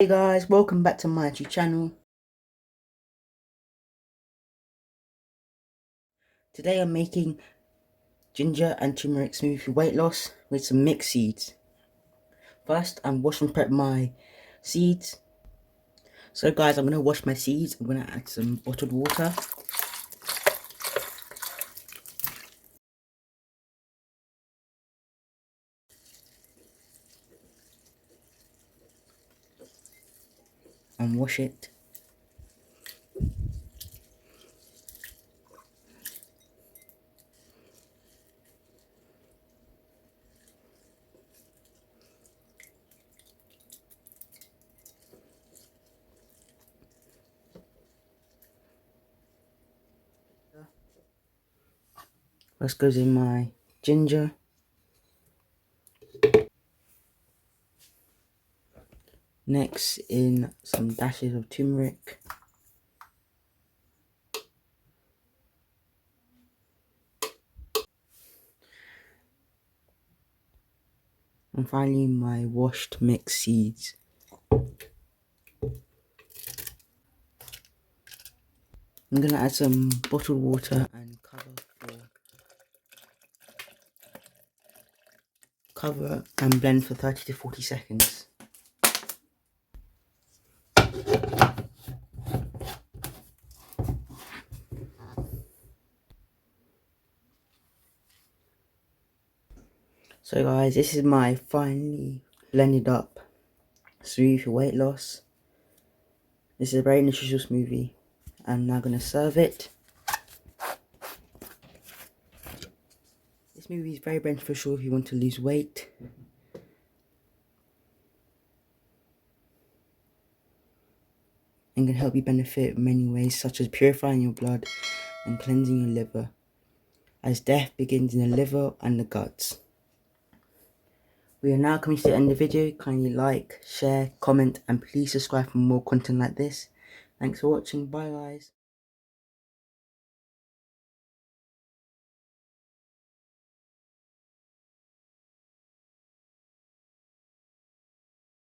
Hey guys, welcome back to my YouTube channel. Today I'm making ginger and turmeric smoothie for weight loss with some mixed seeds. First, I'm wash and prep my seeds. So guys, I'm going to wash my seeds. I'm going to add some bottled water. And wash it. First goes in my ginger. Next in some dashes of turmeric. And finally my washed mixed seeds. I'm going to add some bottled water and cover and blend for 30 to 40 seconds. So guys, this is my finely blended up smoothie for weight loss. This is a very nutritious smoothie. I'm now going to serve it. This smoothie is very beneficial if you want to lose weight. And can help you benefit in many ways, such as purifying your blood and cleansing your liver, as death begins in the liver and the guts. We are now coming to the end of the video. Kindly like, share, comment, and please subscribe for more content like this. Thanks for watching. Bye guys.